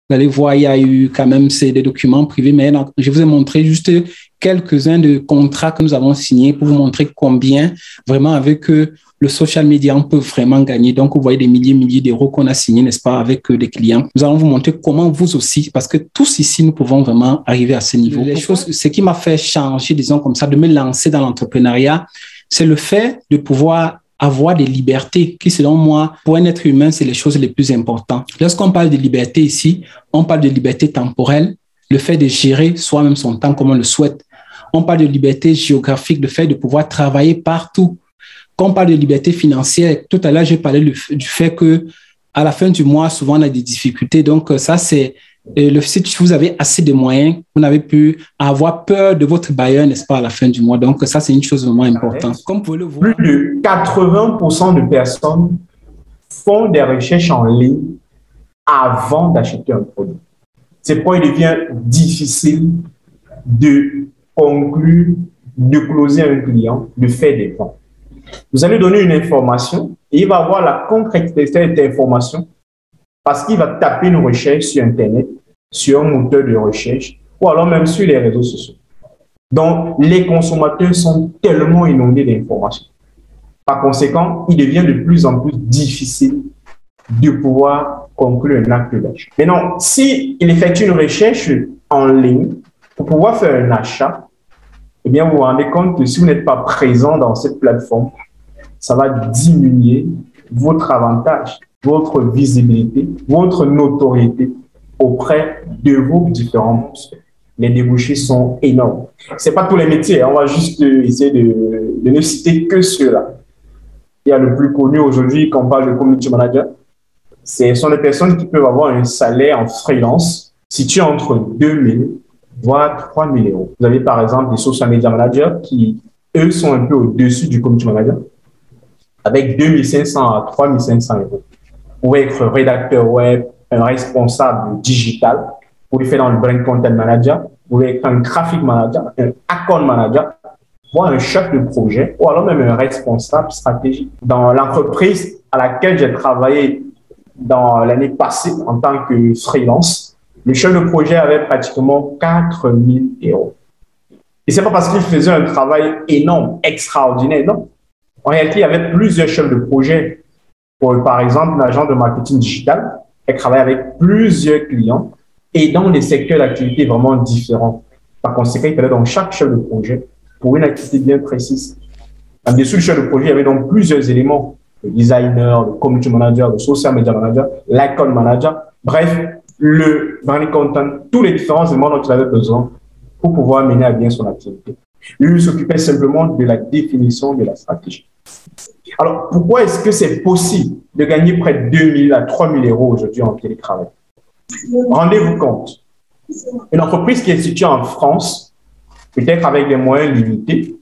Vous allez voir, il y a eu quand même des documents privés, mais je vous ai montré juste quelques-uns de contrats que nous avons signés pour vous montrer combien, vraiment, avec le social media, on peut vraiment gagner. Donc, vous voyez des milliers d'euros qu'on a signés, n'est-ce pas, avec des clients. Nous allons vous montrer comment vous aussi, parce que tous ici, nous pouvons vraiment arriver à ce niveau. Ce qui m'a fait changer, disons comme ça, de me lancer dans l'entrepreneuriat, c'est le fait de pouvoir avoir des libertés qui, selon moi, pour un être humain, c'est les choses les plus importantes. Lorsqu'on parle de liberté ici, on parle de liberté temporelle, le fait de gérer soi-même son temps comme on le souhaite. On parle de liberté géographique, le fait de pouvoir travailler partout. Quand on parle de liberté financière, tout à l'heure, j'ai parlé du fait que à la fin du mois, souvent, on a des difficultés. Donc, ça, c'est si vous avez assez de moyens, vous n'avez plus à avoir peur de votre bailleur, n'est-ce pas, à la fin du mois. Donc, ça, c'est une chose vraiment importante. Comme vous pouvez le voir, plus de 80% de personnes font des recherches en ligne avant d'acheter un produit. C'est pourquoi il devient difficile de conclure, de closer un client, de faire des ventes. Vous allez donner une information et il va avoir la concrétisation de cette information parce qu'il va taper une recherche sur Internet, sur un moteur de recherche ou alors même sur les réseaux sociaux. Donc, les consommateurs sont tellement inondés d'informations. Par conséquent, il devient de plus en plus difficile de pouvoir conclure un acte d'achat. Maintenant, s'il effectue une recherche en ligne pour pouvoir faire un achat, eh bien, vous vous rendez compte que si vous n'êtes pas présent dans cette plateforme, ça va diminuer votre avantage, votre visibilité, votre notoriété auprès de vos différents prospects. Les débouchés sont énormes. Ce n'est pas tous les métiers, on va juste essayer de ne citer que ceux-là. Il y a le plus connu aujourd'hui, quand on parle de community manager, ce sont des personnes qui peuvent avoir un salaire en freelance situé entre 2 000 voire 3 000 euros. Vous avez par exemple des social media managers qui, eux, sont un peu au-dessus du community manager, avec 2 500 à 3 500 euros. Vous pouvez être rédacteur web, un responsable digital, vous pouvez faire dans le brand content manager, vous pouvez être un graphic manager, un account manager, voire un chef de projet, ou alors même un responsable stratégique. Dans l'entreprise à laquelle j'ai travaillé dans l'année passée en tant que freelance, le chef de projet avait pratiquement 4 000 euros. Et ce n'est pas parce qu'il faisait un travail énorme, extraordinaire, non. En réalité, il y avait plusieurs chefs de projet. Pour, par exemple, l'agent de marketing digital, elle travaille avec plusieurs clients et dans des secteurs d'activité vraiment différents. Par conséquent, il fallait donc chaque chef de projet pour une activité bien précise. En dessous du chef de projet, il y avait donc plusieurs éléments. Le designer, le community manager, le social media manager, l'account manager. Bref, le brand content, tous les différents éléments dont il avait besoin pour pouvoir mener à bien son activité. Lui s'occupait simplement de la définition de la stratégie. Alors, pourquoi est-ce que c'est possible de gagner près de 2 000 à 3 000 euros aujourd'hui en télétravail? Rendez-vous compte, une entreprise qui est située en France, peut-être avec des moyens limités,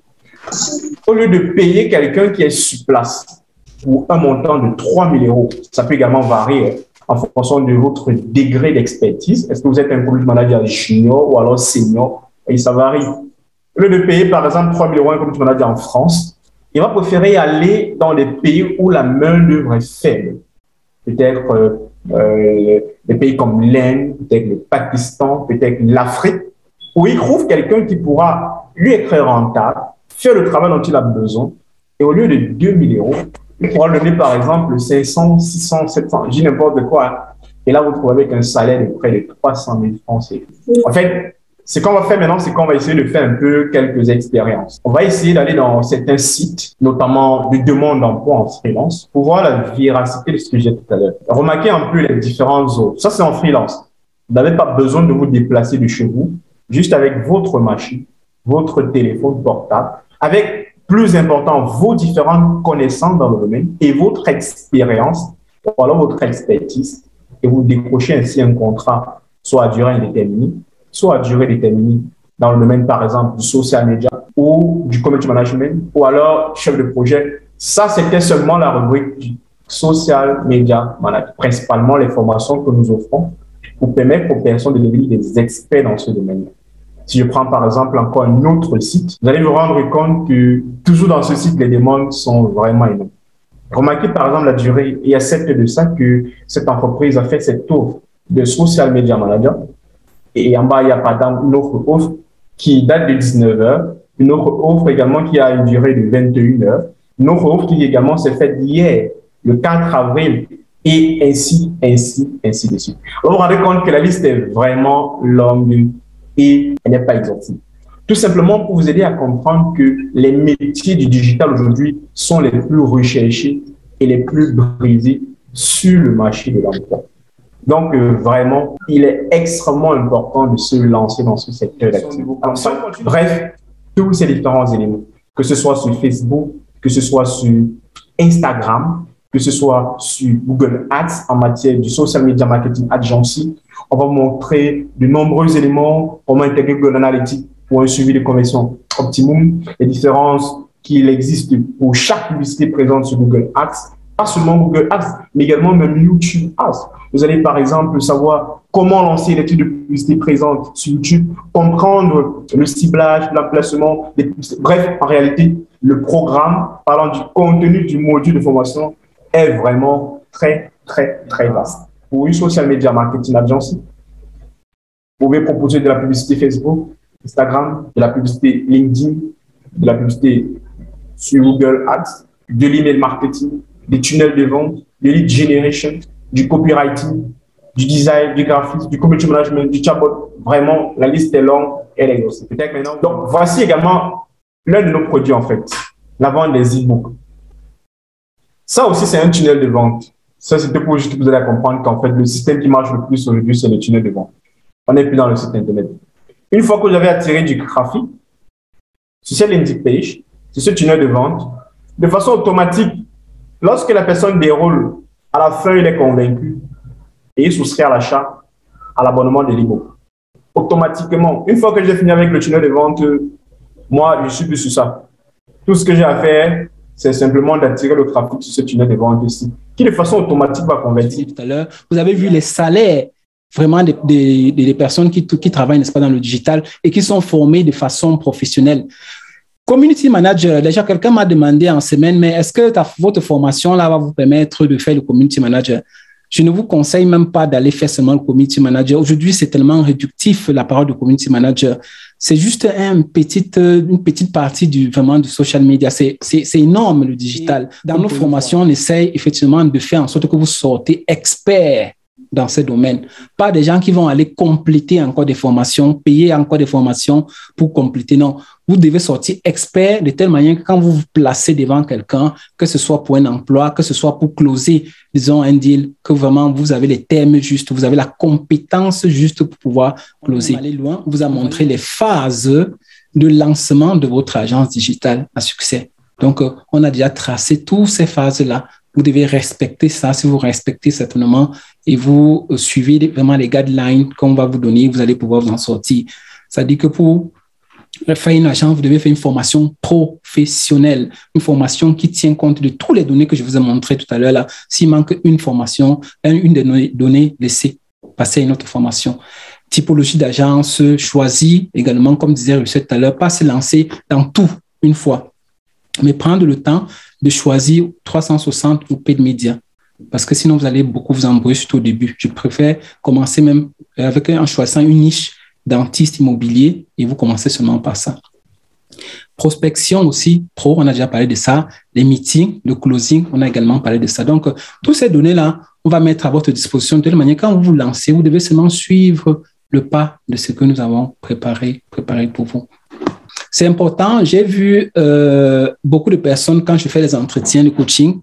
au lieu de payer quelqu'un qui est sur place pour un montant de 3 000 euros, ça peut également varier en fonction de votre degré d'expertise. Est-ce que vous êtes un community manager junior ou alors senior? Et ça varie. Au lieu de payer, par exemple, 3 000 euros un community manager en France, il va préférer aller dans les pays où la main-d'œuvre est faible. Peut-être des pays comme l'Inde, peut-être le Pakistan, peut-être l'Afrique, où il trouve quelqu'un qui pourra lui être rentable, faire le travail dont il a besoin, et au lieu de 2 000 euros, il pourra lever par exemple 500, 600, 700, je dis n'importe quoi. Et là, vous trouvez avec un salaire de près de 300 000 francs. En fait, ce qu'on va faire maintenant, c'est qu'on va essayer de faire un peu quelques expériences. On va essayer d'aller dans certains sites, notamment de demande d'emploi en freelance, pour voir la véracité de ce que j'ai tout à l'heure. Remarquez un peu les différentes zones. Ça, c'est en freelance. Vous n'avez pas besoin de vous déplacer de chez vous, juste avec votre machine, votre téléphone portable, avec, plus important, vos différentes connaissances dans le domaine et votre expérience, ou alors votre expertise, et vous décrochez ainsi un contrat, soit à durée indéterminée, soit à durée déterminée dans le domaine, par exemple, du social media ou du community management, ou alors chef de projet. Ça, c'était seulement la rubrique du social media management, principalement les formations que nous offrons pour permettre aux personnes de devenir des experts dans ce domaine-là. Si je prends par exemple encore un autre site, vous allez vous rendre compte que toujours dans ce site, les demandes sont vraiment énormes. Remarquez par exemple la durée. Il y a 7 de ça que cette entreprise a fait cette offre de Social Media Manager. Et en bas, il y a par exemple une autre offre qui date de 19h, une autre offre également qui a une durée de 21h, une autre offre qui également s'est faite hier, le 4 avril, et ainsi de suite. Alors, vous vous rendez compte que la liste est vraiment longue et elle n'est pas exhaustive. Tout simplement pour vous aider à comprendre que les métiers du digital aujourd'hui sont les plus recherchés et les plus brisés sur le marché de l'emploi. Donc, vraiment, il est extrêmement important de se lancer dans ce secteur d'activité. Bref, tous ces différents éléments, que ce soit sur Facebook, que ce soit sur Instagram, que ce soit sur Google Ads en matière du Social Media Marketing Agency, on va vous montrer de nombreux éléments, comment intégrer Google Analytics pour un suivi de conversion optimum, les différences qu'il existe pour chaque publicité présente sur Google Ads, pas seulement Google Ads, mais également même YouTube Ads. Vous allez par exemple savoir comment lancer les types de publicité présentes sur YouTube, comprendre le ciblage, l'emplacement des publicités. Bref, en réalité, le programme parlant du contenu du module de formation est vraiment très vaste. Pour une social media marketing agency, vous pouvez proposer de la publicité Facebook, Instagram, de la publicité LinkedIn, de la publicité sur Google Ads, de l'email marketing, des tunnels de vente, de lead generation, du copywriting, du design, du graphisme, du community management, du chatbot. Vraiment, la liste est longue, elle est exhaustive. Peut-être maintenant. Donc, voici également l'un de nos produits, en fait, la vente des e-books. Ça aussi, c'est un tunnel de vente. Ça, c'était pour juste que vous allez comprendre qu'en fait, le système qui marche le plus aujourd'hui, c'est le tunnel de vente. On n'est plus dans le site Internet. Une fois que vous avez attiré du trafic sur cette landing page, sur ce tunnel de vente, de façon automatique, lorsque la personne déroule, à la fin, il est convaincu et il souscrit à l'achat, à l'abonnement de l'e-book. Automatiquement, une fois que j'ai fini avec le tunnel de vente, moi, je suis plus sur ça. Tout ce que j'ai à faire, c'est simplement d'attirer le trafic sur ce tunnel de vente ici, qui de façon automatique va convertir. Tout à l'heure, vous avez vu les salaires vraiment des personnes qui travaillent, n'est-ce pas, dans le digital et qui sont formées de façon professionnelle. Community manager, déjà quelqu'un m'a demandé en semaine, mais est-ce que votre formation là va vous permettre de faire le community manager? Je ne vous conseille même pas d'aller faire seulement le community manager. Aujourd'hui, c'est tellement réductif la parole de community manager. C'est juste une petite partie vraiment du social media. C'est énorme le digital. Dans nos formations, on essaye effectivement de faire en sorte que vous sortez expert dans ce domaine. Pas des gens qui vont aller compléter encore des formations, payer encore des formations pour compléter. Non, vous devez sortir expert de telle manière que quand vous vous placez devant quelqu'un, que ce soit pour un emploi, que ce soit pour closer, disons, un deal, que vraiment vous avez les termes justes, vous avez la compétence juste pour pouvoir closer. Aller loin, on vous a montré les phases de lancement de votre agence digitale à succès. Donc, on a déjà tracé toutes ces phases-là. Vous devez respecter ça. Si vous respectez certainement et vous suivez vraiment les guidelines qu'on va vous donner, vous allez pouvoir vous en sortir. Ça dit que pour faire une agence, vous devez faire une formation professionnelle, une formation qui tient compte de toutes les données que je vous ai montrées tout à l'heure. Là, s'il manque une formation, une des données, laissez passer à une autre formation. Typologie d'agence choisie également, comme disait Richard tout à l'heure, pas se lancer dans tout une fois, mais prendre le temps de choisir 360 ou paid media. Parce que sinon, vous allez beaucoup vous embrouiller surtout au début. Je préfère commencer même en choisissant une niche dentiste immobilier et vous commencez seulement par ça. Prospection aussi, on a déjà parlé de ça. Les meetings, le closing, on a également parlé de ça. Donc, toutes ces données-là, on va mettre à votre disposition de telle manière, quand vous vous lancez, vous devez seulement suivre le pas de ce que nous avons préparé pour vous. C'est important. J'ai vu beaucoup de personnes, quand je fais les entretiens de coaching,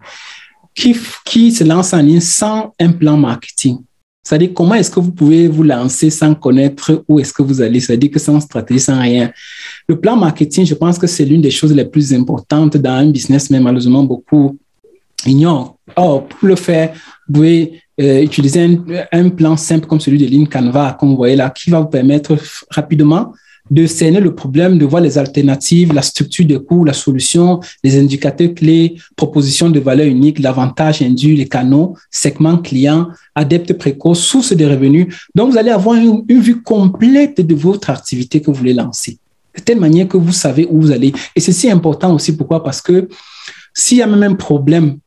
qui se lancent en ligne sans un plan marketing. C'est-à-dire, comment est-ce que vous pouvez vous lancer sans connaître où est-ce que vous allez? C'est-à-dire que sans stratégie, sans rien. Le plan marketing, je pense que c'est l'une des choses les plus importantes dans un business, mais malheureusement, beaucoup ignorent. Or, pour le faire, vous pouvez utiliser un plan simple comme celui de Lean Canva, comme vous voyez là, qui va vous permettre rapidement de cerner le problème, de voir les alternatives, la structure de coûts, la solution, les indicateurs clés, propositions de valeur unique, l'avantage induit, les canaux, segments clients, adeptes précoces, sources de revenus. Donc, vous allez avoir une vue complète de votre activité que vous voulez lancer. De telle manière que vous savez où vous allez. Et ceci est important aussi. Pourquoi? Parce que s'il y a même un problème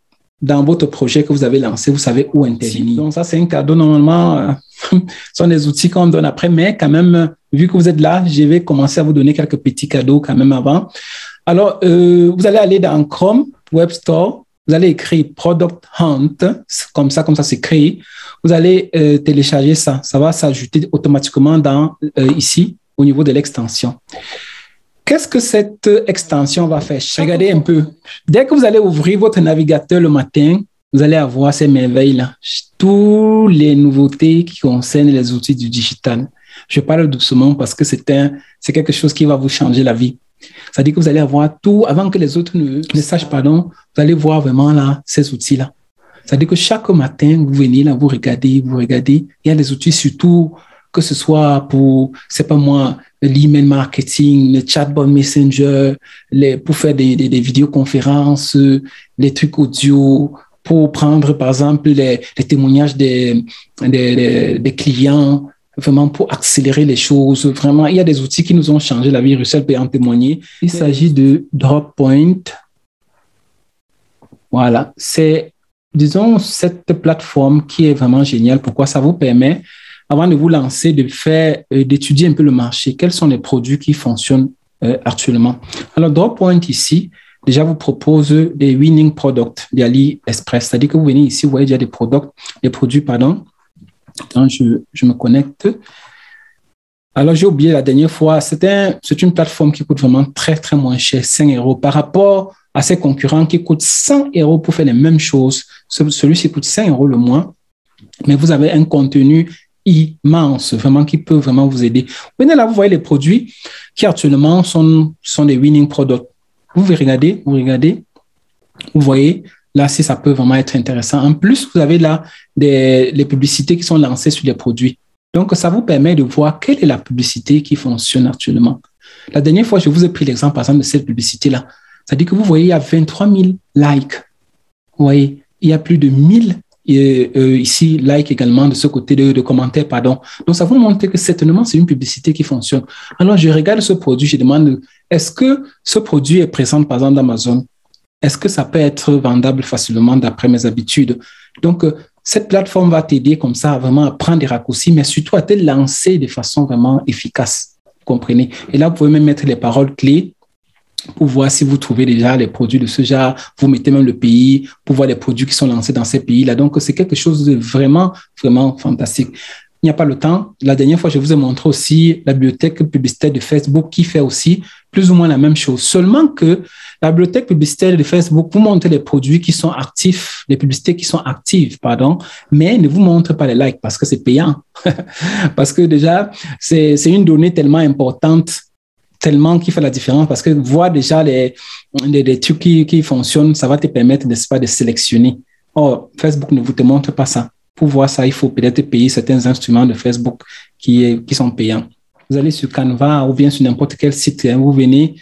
dans votre projet que vous avez lancé, vous savez où intervenir. Donc, ça, c'est un cadeau normalement Ce sont des outils qu'on donne après, mais quand même, vu que vous êtes là, je vais commencer à vous donner quelques petits cadeaux quand même avant. Alors, vous allez aller dans Chrome Web Store, vous allez écrire Product Hunt, comme ça s'écrit. Vous allez télécharger ça. Ça va s'ajouter automatiquement dans ici, au niveau de l'extension. Qu'est-ce que cette extension va faire? Regardez un peu. Dès que vous allez ouvrir votre navigateur le matin, vous allez avoir ces merveilles-là. Toutes les nouveautés qui concernent les outils du digital. Je parle doucement parce que c'est quelque chose qui va vous changer la vie. C'est-à-dire que vous allez avoir tout, avant que les autres ne sachent, pardon, vous allez voir vraiment là, ces outils-là. C'est-à-dire que chaque matin, vous venez là, vous regardez. Il y a des outils surtout, que ce soit pour, c'est pas moi, l'email marketing, le chatbot messenger, pour faire des vidéoconférences, les trucs audio, pour prendre, par exemple, les témoignages des clients, vraiment pour accélérer les choses. Vraiment, il y a des outils qui nous ont changé la vie. Russell peut en témoigner. Il s'agit de Droppoint. Voilà, c'est, disons, cette plateforme qui est vraiment géniale. Pourquoi? Ça vous permet, avant de vous lancer, d'étudier un peu le marché. Quels sont les produits qui fonctionnent actuellement? Alors, Droppoint ici, déjà vous propose des winning products d'AliExpress. C'est-à-dire que vous venez ici, vous voyez déjà des produits. Quand je me connecte. Alors, j'ai oublié la dernière fois, c'est une plateforme qui coûte vraiment très, très moins cher, 5 € par rapport à ses concurrents qui coûtent 100 € pour faire les mêmes choses. Celui-ci coûte 5 € le mois, mais vous avez un contenu immense, vraiment, qui peut vraiment vous aider. Venez là, vous voyez les produits qui actuellement sont des winning products. Vous regardez, vous voyez, là, si ça peut vraiment être intéressant. En plus, vous avez là les publicités qui sont lancées sur les produits. Donc, ça vous permet de voir quelle est la publicité qui fonctionne actuellement. La dernière fois, je vous ai pris l'exemple, par exemple, de cette publicité-là. C'est-à-dire que vous voyez, il y a 23 000 likes. Vous voyez, il y a plus de 1000 ici, likes également de ce côté de commentaires, pardon. Donc, ça vous montre que certainement, c'est une publicité qui fonctionne. Alors, je regarde ce produit, je demande, est-ce que ce produit est présent, par exemple, d'Amazon? Est-ce que ça peut être vendable facilement d'après mes habitudes? Donc, cette plateforme va t'aider comme ça vraiment à prendre des raccourcis, mais surtout à te lancer de façon vraiment efficace. Vous comprenez? Et là, vous pouvez même mettre les paroles clés pour voir si vous trouvez déjà les produits de ce genre. Vous mettez même le pays pour voir les produits qui sont lancés dans ces pays-là. Donc, c'est quelque chose de vraiment, vraiment fantastique. Il n'y a pas le temps. La dernière fois, je vous ai montré aussi la bibliothèque publicitaire de Facebook qui fait aussi plus ou moins la même chose. Seulement que la bibliothèque publicitaire de Facebook vous montre les produits qui sont actifs, les publicités qui sont actives, mais ne vous montre pas les likes parce que c'est payant. Parce que déjà, c'est une donnée tellement importante, tellement qui fait la différence parce que voir déjà les trucs qui fonctionnent, ça va te permettre, n'est-ce pas, de sélectionner. Or, Facebook ne vous te montre pas ça. Pour voir ça, il faut peut-être payer certains instruments de Facebook qui sont payants. Vous allez sur Canva ou bien sur n'importe quel site, vous venez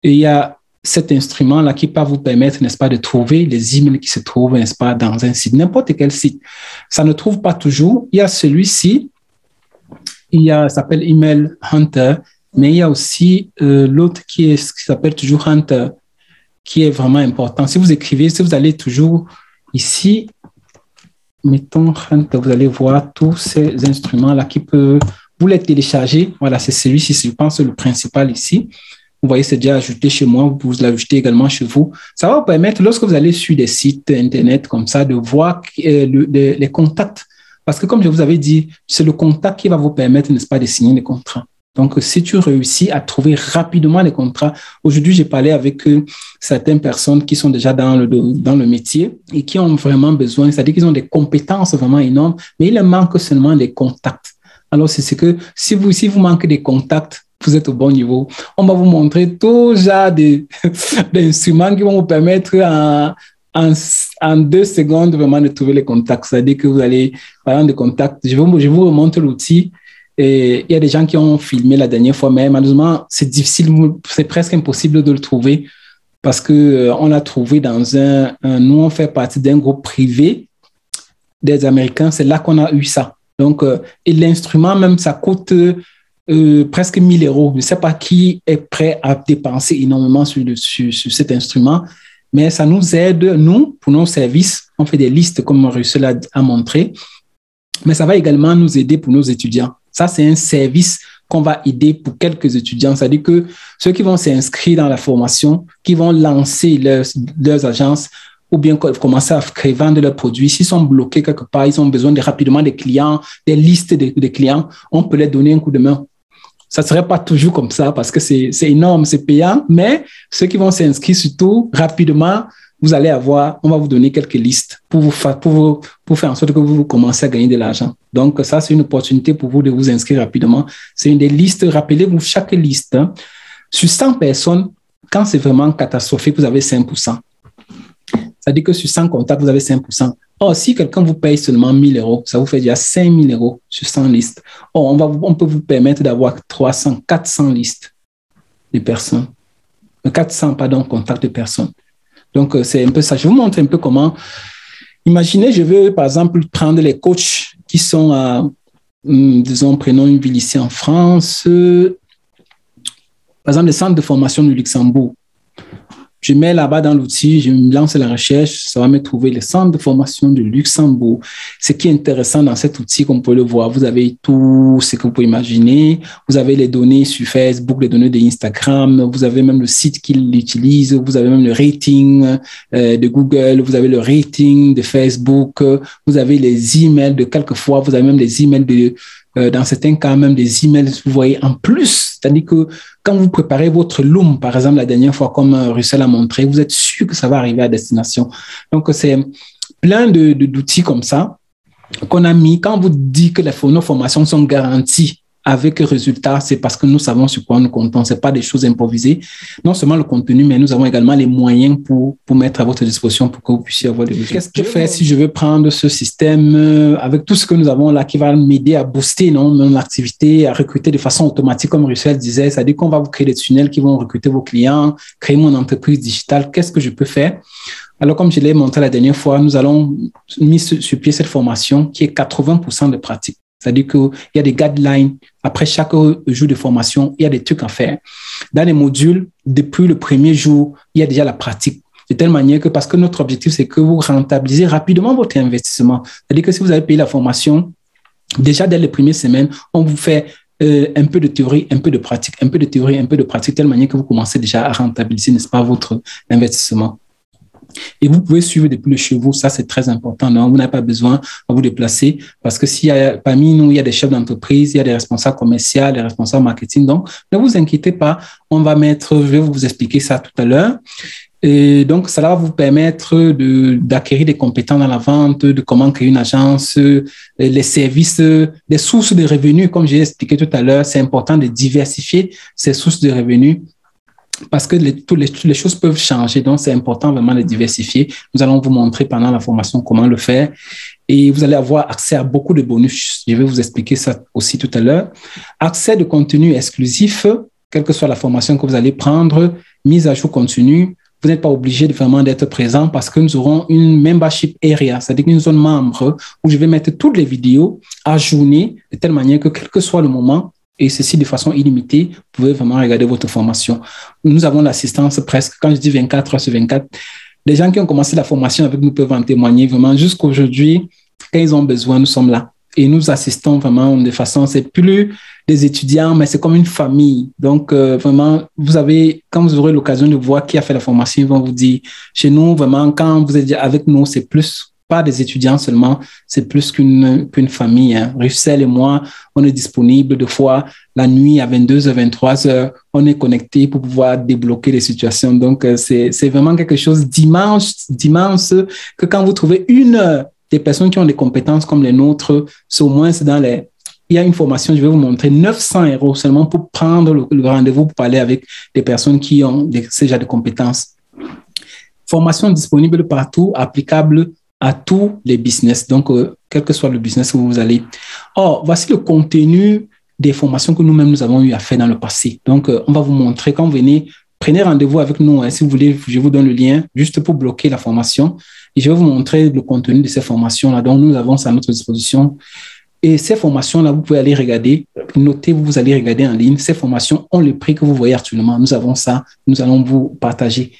et il y a cet instrument-là qui peut vous permettre, n'est-ce pas, de trouver les emails qui se trouvent, n'est-ce pas, dans un site, n'importe quel site. Ça ne trouve pas toujours. Il y a celui-ci, ça s'appelle Email Hunter, mais il y a aussi l'autre qui s'appelle toujours Hunter, qui est vraiment important. Si vous écrivez, si vous allez toujours ici, mettons Hunter, vous allez voir tous ces instruments-là qui peuvent vous les télécharger. Voilà, c'est celui-ci, je pense, le principal ici. Vous voyez, c'est déjà ajouté chez moi, vous l'ajoutez également chez vous. Ça va vous permettre, lorsque vous allez sur des sites Internet comme ça, de voir les contacts. Parce que comme je vous avais dit, c'est le contact qui va vous permettre, n'est-ce pas, de signer les contrats. Donc, si tu réussis à trouver rapidement les contrats, aujourd'hui, j'ai parlé avec certaines personnes qui sont déjà dans le métier et qui ont vraiment besoin, c'est-à-dire qu'ils ont des compétences vraiment énormes, mais il leur manque seulement des contacts. Alors, c'est que si vous manquez des contacts, vous êtes au bon niveau. On va vous montrer tout genre d'instruments qui vont vous permettre en 2 secondes vraiment de trouver les contacts. C'est-à-dire que vous allez, par exemple, des contacts, je vous remonte l'outil. Et il y a des gens qui ont filmé la dernière fois, mais malheureusement, c'est difficile, c'est presque impossible de le trouver parce qu'on l'a trouvé dans nous, on fait partie d'un groupe privé des Américains, c'est là qu'on a eu ça. Donc, et l'instrument même, ça coûte presque 1 000 €. Je ne sais pas qui est prêt à dépenser énormément sur cet instrument, mais ça nous aide, nous, pour nos services, on fait des listes, comme Russell a montré. mais ça va également nous aider pour nos étudiants. Ça, c'est un service qu'on va aider pour quelques étudiants. C'est-à-dire que ceux qui vont s'inscrire dans la formation, qui vont lancer leurs agences ou bien commencer à vendre leurs produits, s'ils sont bloqués quelque part, ils ont besoin rapidement des clients, des listes de clients, on peut leur donner un coup de main. Ça ne serait pas toujours comme ça parce que c'est énorme, c'est payant, mais ceux qui vont s'inscrire surtout rapidement, on va vous donner quelques listes pour faire en sorte que vous commencez à gagner de l'argent. Donc, ça, c'est une opportunité pour vous de vous inscrire rapidement. C'est une des listes. Rappelez-vous, chaque liste, sur 100 personnes, quand c'est vraiment catastrophique, vous avez 5%. C'est-à-dire que sur 100 contacts, vous avez 5%. Or, si quelqu'un vous paye seulement 1 000 €, ça vous fait déjà 5 000 € sur 100 listes. Or, on peut vous permettre d'avoir 400 listes de personnes. 400 contacts de personnes. Donc, c'est un peu ça. Je vous montre un peu comment. Imaginez, je veux, par exemple, prendre les coachs qui sont à, disons, prenons une ville ici en France. Par exemple, les centres de formation du Luxembourg. Je mets là-bas dans l'outil, je me lance la recherche, ça va me trouver les centres de formation du Luxembourg. Ce qui est intéressant dans cet outil, comme vous pouvez le voir, vous avez tout ce que vous pouvez imaginer. Vous avez les données sur Facebook, les données de Instagram, vous avez même le site qu'ils utilisent, vous avez même le rating de Google, vous avez le rating de Facebook, vous avez les emails de quelquefois, vous avez même des emails dans certains cas, même des emails, vous voyez, en plus. C'est-à-dire que quand vous préparez votre Loom, par exemple, la dernière fois, comme Russell a montré, vous êtes sûr que ça va arriver à destination. Donc, c'est plein d'outils comme ça qu'on a mis. Quand vous dites que nos formations sont garanties avec résultat, c'est parce que nous savons sur quoi nous comptons. Ce n'est pas des choses improvisées. Non seulement le contenu, mais nous avons également les moyens pour mettre à votre disposition pour que vous puissiez avoir des résultats. Qu'est-ce que je fais si je veux prendre ce système avec tout ce que nous avons là qui va m'aider à booster mon activité, à recruter de façon automatique, comme Russell disait, c'est-à-dire qu'on va vous créer des tunnels qui vont recruter vos clients, créer mon entreprise digitale. Qu'est-ce que je peux faire? Alors, comme je l'ai montré la dernière fois, nous allons mettre sur pied cette formation qui est 80% de pratique. C'est-à-dire qu'il y a des guidelines. Après chaque jour de formation, il y a des trucs à faire. Dans les modules, depuis le premier jour, il y a déjà la pratique. De telle manière que, parce que notre objectif, c'est que vous rentabilisez rapidement votre investissement. C'est-à-dire que si vous avez payé la formation, déjà dès les premières semaines, on vous fait un peu de théorie, un peu de pratique, un peu de théorie, un peu de pratique, de telle manière que vous commencez déjà à rentabiliser, n'est-ce pas, votre investissement. Et vous pouvez suivre depuis le chez vous, ça c'est très important. Donc, vous n'avez pas besoin de vous déplacer parce que parmi nous, il y a des chefs d'entreprise, il y a des responsables commerciaux, des responsables marketing. Donc, ne vous inquiétez pas, je vais vous expliquer ça tout à l'heure. Et donc, ça va vous permettre d'acquérir des compétences dans la vente, de comment créer une agence, les services, des sources de revenus. Comme j'ai expliqué tout à l'heure, c'est important de diversifier ces sources de revenus. Parce que les choses peuvent changer, donc c'est important vraiment de diversifier. Nous allons vous montrer pendant la formation comment le faire et vous allez avoir accès à beaucoup de bonus. Je vais vous expliquer ça aussi tout à l'heure. Accès de contenu exclusif, quelle que soit la formation que vous allez prendre, mise à jour continue. Vous n'êtes pas obligé vraiment d'être présent parce que nous aurons une membership area, c'est-à-dire une zone membre où je vais mettre toutes les vidéos ajournées de telle manière que quel que soit le moment, et ceci de façon illimitée, vous pouvez vraiment regarder votre formation. Nous avons l'assistance presque, quand je dis 24 heures sur 24, les gens qui ont commencé la formation avec nous peuvent en témoigner vraiment. Jusqu'aujourd'hui, quand ils ont besoin, nous sommes là. Et nous assistons vraiment de façon, c'est plus des étudiants, mais c'est comme une famille. Donc, vraiment, quand vous aurez l'occasion de voir qui a fait la formation, ils vont vous dire, chez nous, vraiment, quand vous êtes avec nous, c'est plus pas des étudiants seulement, c'est plus qu'une famille. Hein. Russell et moi, on est disponible de fois la nuit à 22h, 23h. On est connecté pour pouvoir débloquer les situations. Donc, c'est vraiment quelque chose d'immense que quand vous trouvez des personnes qui ont des compétences comme les nôtres, c'est au moins il y a une formation, je vais vous montrer, 900 € seulement pour prendre le rendez-vous pour parler avec des personnes qui ont ce genre de compétences. Formation disponible partout, applicable à tous les business, donc quel que soit le business où vous allez. Or, voici le contenu des formations que nous-mêmes nous avons eu à faire dans le passé. Donc, on va vous montrer, quand vous venez, prenez rendez-vous avec nous, hein, si vous voulez, je vous donne le lien juste pour bloquer la formation et je vais vous montrer le contenu de ces formations-là dont nous avons à notre disposition. Et ces formations-là, vous pouvez aller regarder, notez, vous allez regarder en ligne. Ces formations ont le prix que vous voyez actuellement. Nous avons ça, nous allons vous partager.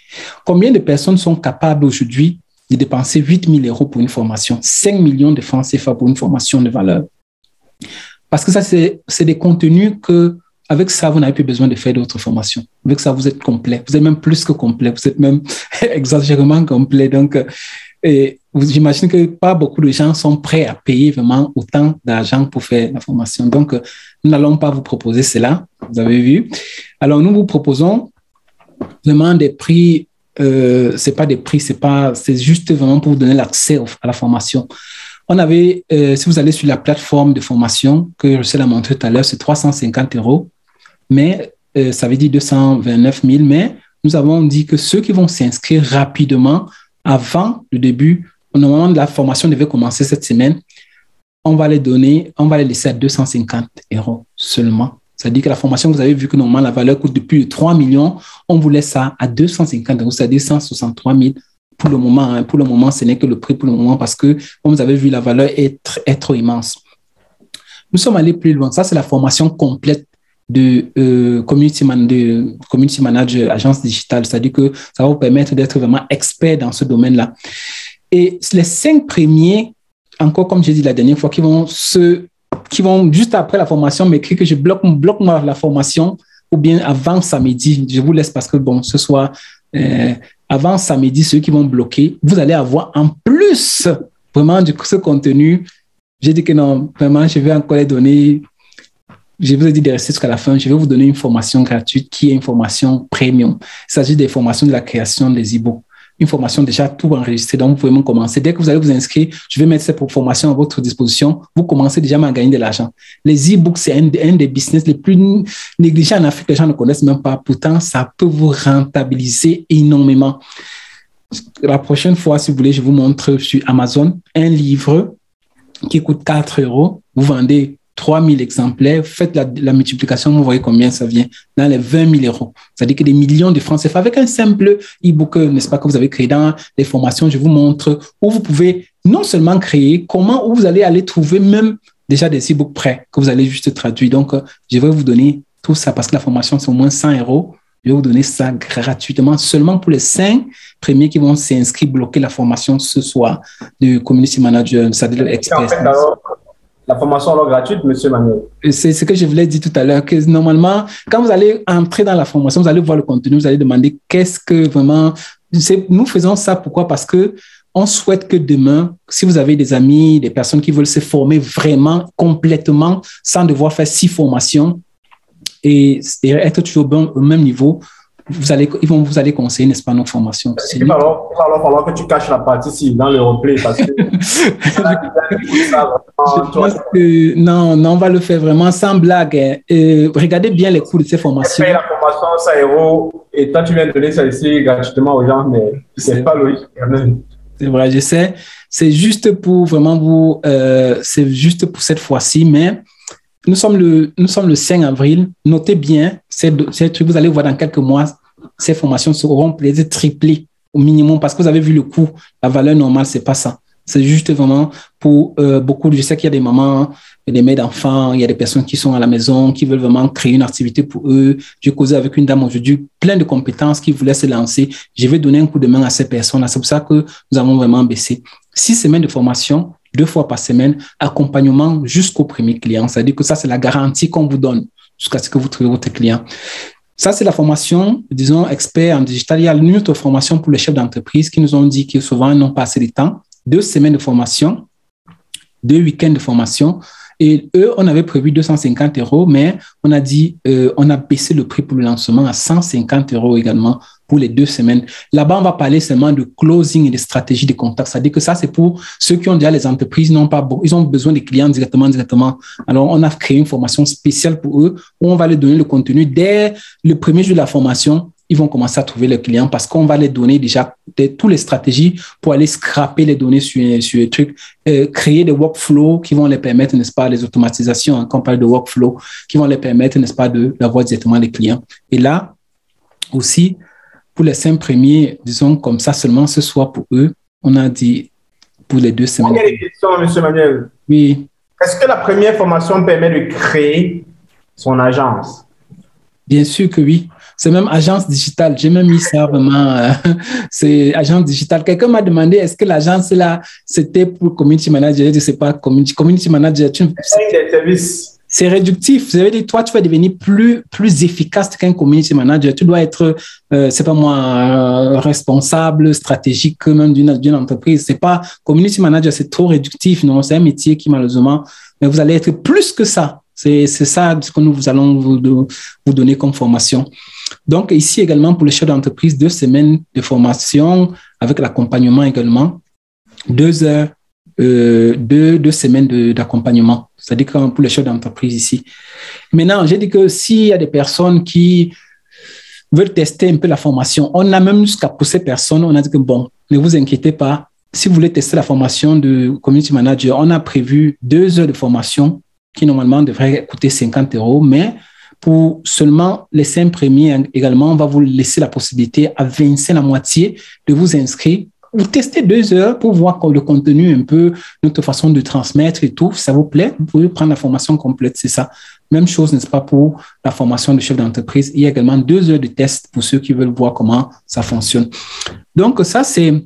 Combien de personnes sont capables aujourd'hui de dépenser 8 000 € pour une formation, 5 millions de francs CFA pour une formation de valeur. Parce que ça, c'est des contenus que, avec ça, vous n'avez plus besoin de faire d'autres formations. Avec ça, vous êtes complet. Vous êtes même plus que complet. Vous êtes même exagérément complet. Donc, j'imagine que pas beaucoup de gens sont prêts à payer vraiment autant d'argent pour faire la formation. Donc, nous n'allons pas vous proposer cela. Vous avez vu. Alors, nous vous proposons vraiment des prix. C'est pas des prix, c'est juste vraiment pour vous donner l'accès à la formation. On avait, si vous allez sur la plateforme de formation que je sais la montrer tout à l'heure, c'est 350 €, mais ça veut dire 229 000. Mais nous avons dit que ceux qui vont s'inscrire rapidement avant le début, au moment de la formation devait commencer cette semaine, on va les laisser à 250 € seulement. C'est-à-dire que la formation, vous avez vu que normalement la valeur coûte depuis 3 millions, on vous laisse ça à 250 €, c'est-à-dire 163 000 pour le moment. Hein. Pour le moment, ce n'est que le prix pour le moment parce que, comme vous avez vu, la valeur est trop immense. Nous sommes allés plus loin. Ça, c'est la formation complète de community manager, agence digitale. C'est-à-dire que ça va vous permettre d'être vraiment expert dans ce domaine-là. Et les 5 premiers, encore comme j'ai dit la dernière fois, qui vont juste après la formation m'écrire que je bloque-moi la formation ou bien avant samedi. Je vous laisse parce que, bon, ce soir, avant samedi, ceux qui vont bloquer, vous allez avoir en plus vraiment ce contenu. J'ai dit que non, vraiment, je vais encore les donner. Je vous ai dit de rester jusqu'à la fin. Je vais vous donner une formation gratuite qui est une formation premium. Il s'agit des formations de la création des e-books. Une formation déjà tout enregistrée, donc vous pouvez même commencer. Dès que vous allez vous inscrire, je vais mettre cette formation à votre disposition. Vous commencez déjà à gagner de l'argent. Les e-books, c'est un des business les plus négligés en Afrique. Les gens ne connaissent même pas. Pourtant, ça peut vous rentabiliser énormément. La prochaine fois, si vous voulez, je vous montre sur Amazon un livre qui coûte 4 €. Vous vendez 3 000 exemplaires, faites la multiplication, vous voyez combien ça vient, dans les 20 000 €. C'est-à-dire que des millions de francs CFA avec un simple e-book, n'est-ce pas, que vous avez créé dans les formations, je vous montre où vous pouvez non seulement créer, où vous allez aller trouver même déjà des e-books prêts que vous allez juste traduire. Donc, je vais vous donner tout ça parce que la formation, c'est au moins 100 €. Je vais vous donner ça gratuitement, seulement pour les 5 premiers qui vont s'inscrire, bloquer la formation ce soir de Community Manager, c'est-à-dire Express. La formation alors gratuite, monsieur Manuel. C'est ce que je voulais dire tout à l'heure, que normalement, quand vous allez entrer dans la formation, vous allez voir le contenu, vous allez demander qu'est-ce que vraiment... Nous faisons ça, pourquoi? Parce que on souhaite que demain, si vous avez des amis, des personnes qui veulent se former vraiment, complètement, sans devoir faire 6 formations et être toujours au même niveau, vous allez conseiller, n'est-ce pas, nos formations. Il va falloir que tu caches la partie ici dans le replay parce que non, on va le faire vraiment sans blague. Regardez bien les coûts de ces formations. Tu payes la formation 100 € et toi tu viens de donner ça ici gratuitement aux gens, mais c'est pas logique. C'est vrai, je sais. C'est juste pour vraiment c'est juste pour cette fois-ci, mais nous sommes le 5 avril. Notez bien ces trucs. Vous allez voir dans quelques mois, ces formations seront peut-être triplées au minimum parce que vous avez vu le coût. La valeur normale, c'est pas ça. C'est juste vraiment pour beaucoup. Je sais qu'il y a des mamans, des mères d'enfants, il y a des personnes qui sont à la maison, qui veulent vraiment créer une activité pour eux. J'ai causé avec une dame aujourd'hui, plein de compétences qui voulait se lancer. Je vais donner un coup de main à ces personnes-là. C'est pour ça que nous avons vraiment baissé. 6 semaines de formation, 2 fois par semaine, accompagnement jusqu'au premier client. C'est-à-dire que ça, c'est la garantie qu'on vous donne jusqu'à ce que vous trouviez votre client. Ça, c'est la formation, disons, expert en digital. Il y a une autre formation pour les chefs d'entreprise qui nous ont dit que souvent, ils n'ont pas assez de temps. 2 semaines de formation, 2 week-ends de formation. Et eux, on avait prévu 250 €, mais on a dit, on a baissé le prix pour le lancement à 150 € également pour les 2 semaines. Là-bas, on va parler seulement de closing et de stratégie de contact. C'est-à-dire que ça, c'est pour ceux qui ont déjà les entreprises, ils ont besoin des clients directement. Alors, on a créé une formation spéciale pour eux où on va leur donner le contenu. Dès le premier jour de la formation, ils vont commencer à trouver les clients parce qu'on va les donner déjà toutes les stratégies pour aller scraper les données sur les trucs, créer des workflows qui vont les permettre, n'est-ce pas, les automatisations, hein, quand on parle de workflow, qui vont les permettre, n'est-ce pas, d'avoir directement les clients. Et là, aussi, pour les 5 premiers, disons comme ça, seulement ce soir pour eux, on a dit pour les 2 semaines. Il y a des questions, M. Manuel. Oui. Est-ce que la première formation permet de créer son agence? Bien sûr que oui. C'est même agence digitale. J'ai même mis ça vraiment. C'est agence digitale. Quelqu'un m'a demandé est-ce que l'agence là, c'était pour community manager. Je ne sais pas, community manager. C'est réductif. Ça veut dire toi, tu vas devenir plus efficace qu'un community manager. Tu dois être, c'est pas moi, responsable, stratégique même d'une entreprise. C'est pas community manager, c'est trop réductif. Non, c'est un métier qui malheureusement, mais vous allez être plus que ça. C'est ça ce que nous allons vous donner comme formation. Donc ici également pour les chefs d'entreprise, 2 semaines de formation avec l'accompagnement également, 2 heures. 2 semaines d'accompagnement, c'est-à-dire que pour les chefs d'entreprise ici. Maintenant, j'ai dit que s'il y a des personnes qui veulent tester un peu la formation, on a même jusqu'à pousser personne, on a dit que bon, ne vous inquiétez pas, si vous voulez tester la formation de Community Manager, on a prévu 2 heures de formation qui normalement devrait coûter 50 €, mais pour seulement les 5 premiers également, on va vous laisser la possibilité à 25 la moitié de vous inscrire. Vous testez 2 heures pour voir le contenu un peu, notre façon de transmettre et tout. Ça vous plaît, vous pouvez prendre la formation complète, c'est ça. Même chose, n'est-ce pas, pour la formation de chef d'entreprise. Il y a également 2 heures de test pour ceux qui veulent voir comment ça fonctionne. Donc, ça, c'est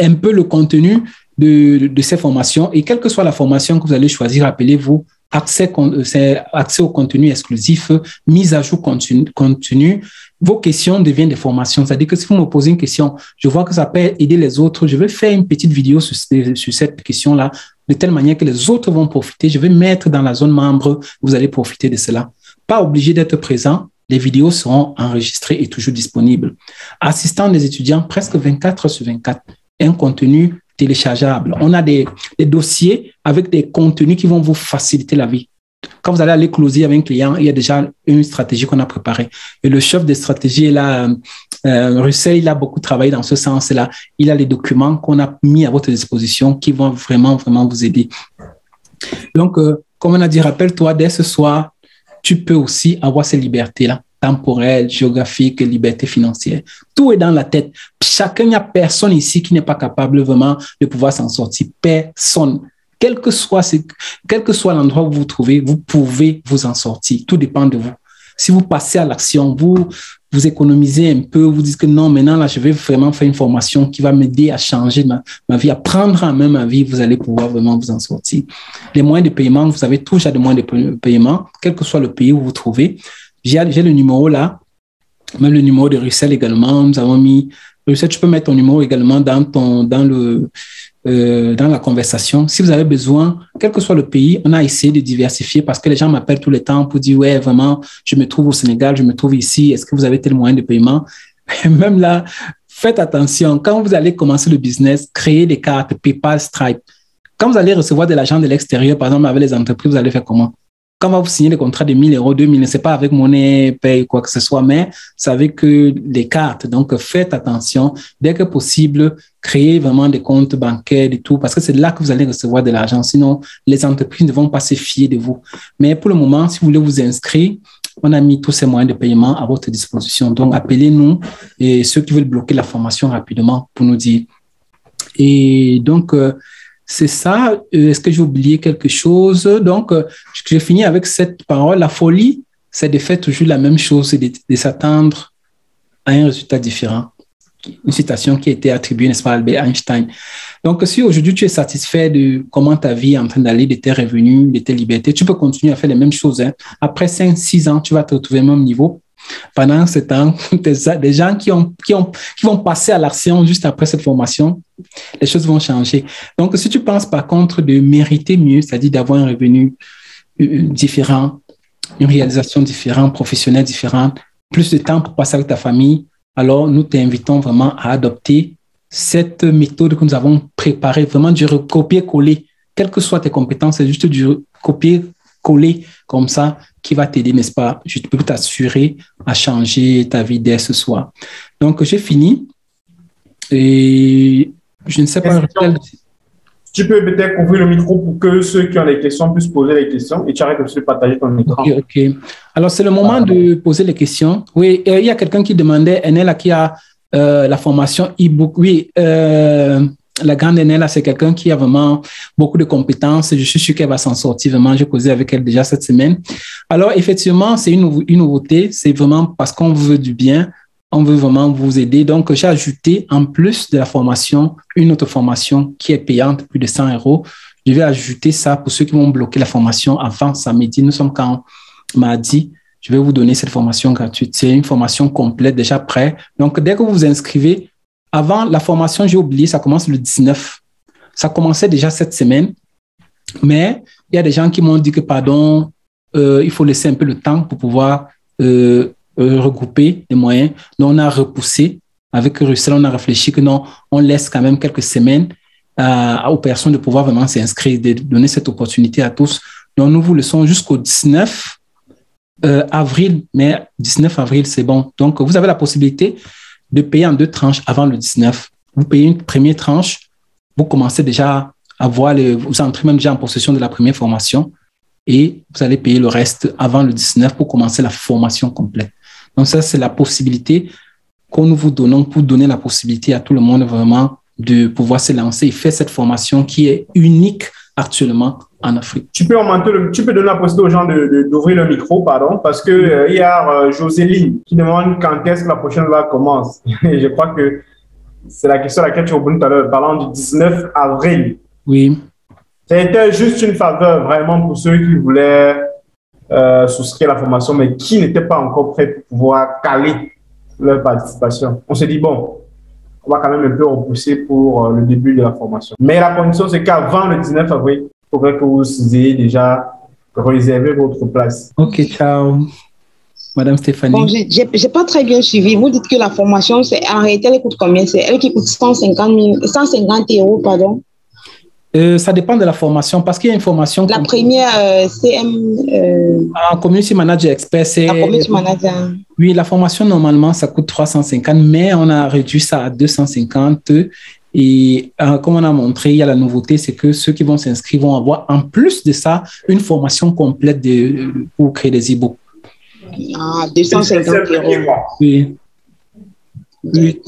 un peu le contenu de ces formations. Et quelle que soit la formation que vous allez choisir, rappelez-vous, accès au contenu exclusif, mise à jour continue. Vos questions deviennent des formations. C'est-à-dire que si vous me posez une question, je vois que ça peut aider les autres, je vais faire une petite vidéo sur cette question-là, de telle manière que les autres vont profiter. Je vais mettre dans la zone membre, vous allez profiter de cela. Pas obligé d'être présent. Les vidéos seront enregistrées et toujours disponibles. Assistant des étudiants, presque 24/24. Un contenu téléchargeable. On a des dossiers avec des contenus qui vont vous faciliter la vie. Quand vous allez aller closer avec un client, il y a déjà une stratégie qu'on a préparée. Et le chef de stratégie, là, Russell, il a beaucoup travaillé dans ce sens-là. Il a les documents qu'on a mis à votre disposition qui vont vraiment, vraiment vous aider. Donc, comme on a dit, rappelle-toi, dès ce soir, tu peux aussi avoir ces libertés-là, temporelles, géographiques, liberté financière. Tout est dans la tête. Chacun, il n'y a personne ici qui n'est pas capable vraiment de pouvoir s'en sortir. Personne. Quel que soit l'endroit où vous vous trouvez, vous pouvez vous en sortir. Tout dépend de vous. Si vous passez à l'action, vous économisez un peu, vous dites que non, maintenant, là, je vais vraiment faire une formation qui va m'aider à changer ma vie, à prendre en main ma vie, vous allez pouvoir vraiment vous en sortir. Les moyens de paiement, vous avez toujours des moyens de paiement, quel que soit le pays où vous vous trouvez. J'ai le numéro là, même le numéro de Russell également. Nous avons mis, Russell, tu peux mettre ton numéro également dans la conversation. Si vous avez besoin, quel que soit le pays, on a essayé de diversifier parce que les gens m'appellent tout le temps pour dire, ouais, vraiment, je me trouve au Sénégal, je me trouve ici, est-ce que vous avez tel moyen de paiement? Même là, faites attention, quand vous allez commencer le business, créez des cartes PayPal, Stripe. Quand vous allez recevoir de l'argent de l'extérieur, par exemple, avec les entreprises, vous allez faire comment? Quand vous signez des contrats de 1 000 €, 2 000, ce n'est pas avec monnaie, paye, quoi que ce soit, mais c'est avec les cartes. Donc, faites attention. Dès que possible, créez vraiment des comptes bancaires et tout, parce que c'est là que vous allez recevoir de l'argent. Sinon, les entreprises ne vont pas se fier de vous. Mais pour le moment, si vous voulez vous inscrire, on a mis tous ces moyens de paiement à votre disposition. Donc, appelez-nous et ceux qui veulent bloquer la formation rapidement pour nous dire. Et donc, c'est ça. Est-ce que j'ai oublié quelque chose? Donc, je finis avec cette parole. La folie, c'est de faire toujours la même chose et de s'attendre à un résultat différent. Une citation qui a été attribuée, n'est-ce pas, à Albert Einstein. Donc, si aujourd'hui tu es satisfait de comment ta vie est en train d'aller, de tes revenus, de tes libertés, tu peux continuer à faire les mêmes choses. Hein. Après 5-6 ans, tu vas te retrouver au même niveau. Pendant ce temps, des gens qui vont passer à l'action juste après cette formation, les choses vont changer. Donc, si tu penses par contre de mériter mieux, c'est-à-dire d'avoir un revenu différent, une réalisation différente, professionnelle différente, plus de temps pour passer avec ta famille, alors nous t'invitons vraiment à adopter cette méthode que nous avons préparée, vraiment du copier-coller. Quelles que soient tes compétences, c'est juste du copier-coller comme ça qui va t'aider, n'est-ce pas? Je peux t'assurer à changer ta vie dès ce soir. Donc, j'ai fini. Et je ne sais pas. Tu peux peut-être ouvrir le micro pour que ceux qui ont des questions puissent poser les questions et tu arrêtes de partager ton écran. OK. Alors, c'est le moment de poser les questions. Oui, il y a quelqu'un qui demandait, Enel, qui a la formation e-book. Oui, la grande aînée, là, c'est quelqu'un qui a vraiment beaucoup de compétences. Je suis sûr qu'elle va s'en sortir vraiment. J'ai causé avec elle déjà cette semaine. Alors, effectivement, c'est une nouveauté. C'est vraiment parce qu'on veut du bien. On veut vraiment vous aider. Donc, j'ai ajouté, en plus de la formation, une autre formation qui est payante, plus de 100 €. Je vais ajouter ça pour ceux qui vont bloquer la formation avant samedi. Nous sommes quand mardi. Je vais vous donner cette formation gratuite. C'est une formation complète, déjà prête. Donc, dès que vous vous inscrivez, avant la formation, j'ai oublié, ça commence le 19. Ça commençait déjà cette semaine. Mais il y a des gens qui m'ont dit que, pardon, il faut laisser un peu le temps pour pouvoir regrouper les moyens. Donc, on a repoussé. Avec Russell, on a réfléchi que non, on laisse quand même quelques semaines aux personnes de pouvoir vraiment s'inscrire, de donner cette opportunité à tous. Donc, nous vous laissons jusqu'au 19 avril, mais 19 avril, c'est bon. Donc, vous avez la possibilité de payer en 2 tranches avant le 19. Vous payez une première tranche, vous commencez déjà à voir, vous entrez même déjà en possession de la première formation et vous allez payer le reste avant le 19 pour commencer la formation complète. Donc, ça, c'est la possibilité que nous vous donnons pour donner la possibilité à tout le monde vraiment de pouvoir se lancer et faire cette formation qui est unique actuellement en Afrique. Tu peux donner la possibilité aux gens d'ouvrir le micro, pardon, parce que il y a Joséline qui demande quand est-ce que la prochaine va commencer. Et je crois que c'est la question à laquelle tu as répondu tout à l'heure, parlant du 19 avril. Oui. C'était juste une faveur vraiment pour ceux qui voulaient souscrire à la formation, mais qui n'étaient pas encore prêts pour pouvoir caler leur participation. On s'est dit, bon, on va quand même un peu repousser pour le début de la formation. Mais la condition, c'est qu'avant le 19 avril, il faudrait que vous ayez déjà réservé votre place. OK, ciao. Madame Stéphanie. Bon, j'ai pas très bien suivi. Vous dites que la formation, en réalité, elle coûte combien? C'est elle qui coûte 150 €, pardon. Ça dépend de la formation parce qu'il y a une formation. La première, CM. Community Manager Expert, c'est. La Community Manager. Oui, la formation, normalement, ça coûte 350, mais on a réduit ça à 250. Et comme on a montré, il y a la nouveauté, c'est que ceux qui vont s'inscrire vont avoir, en plus de ça, une formation complète pour créer des e-books. Ah, 250 €. Oui. Oui.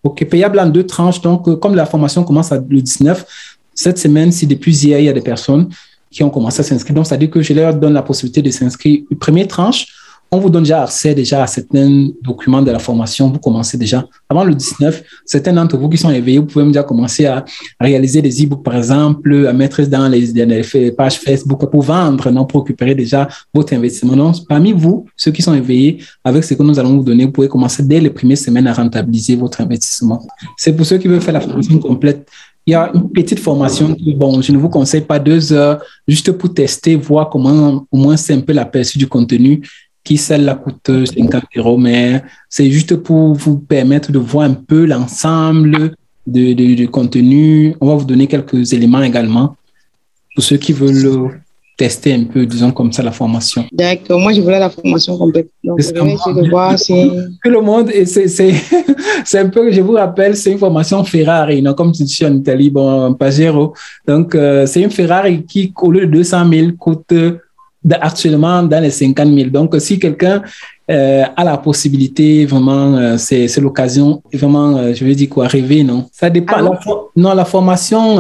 OK, payable en 2 tranches. Donc, comme la formation commence le 19, cette semaine-ci, depuis hier, il y a des personnes qui ont commencé à s'inscrire. Donc, ça veut dire que je leur donne la possibilité de s'inscrire. Première tranche, on vous donne déjà accès à certains documents de la formation. Vous commencez déjà. Avant le 19, certains d'entre vous qui sont éveillés, vous pouvez déjà commencer à réaliser des e-books, par exemple, à mettre dans les pages Facebook pour vendre, non, pour récupérer déjà votre investissement. Donc, parmi vous, ceux qui sont éveillés, avec ce que nous allons vous donner, vous pouvez commencer dès les premières semaines à rentabiliser votre investissement. C'est pour ceux qui veulent faire la formation complète. Il y a une petite formation qui, bon, je ne vous conseille pas 2 heures, juste pour tester, voir comment, au moins, c'est un peu l'aperçu du contenu, qui celle-là coûte 50 €, mais c'est juste pour vous permettre de voir un peu l'ensemble de contenu. On va vous donner quelques éléments également pour ceux qui veulent tester un peu, disons comme ça, la formation. D'accord, moi je voulais la formation complète. Donc, je vais essayer de voir si... Que le monde, c'est un peu, je vous rappelle, c'est une formation Ferrari, non, comme tu dis en Italie, bon, Pajero. Donc, c'est une Ferrari qui, au lieu de 200 000, coûte actuellement dans les 50 000. Donc, si quelqu'un a la possibilité, vraiment, c'est l'occasion, vraiment, je veux dire quoi, rêver, non? Ça dépend. Non, la formation,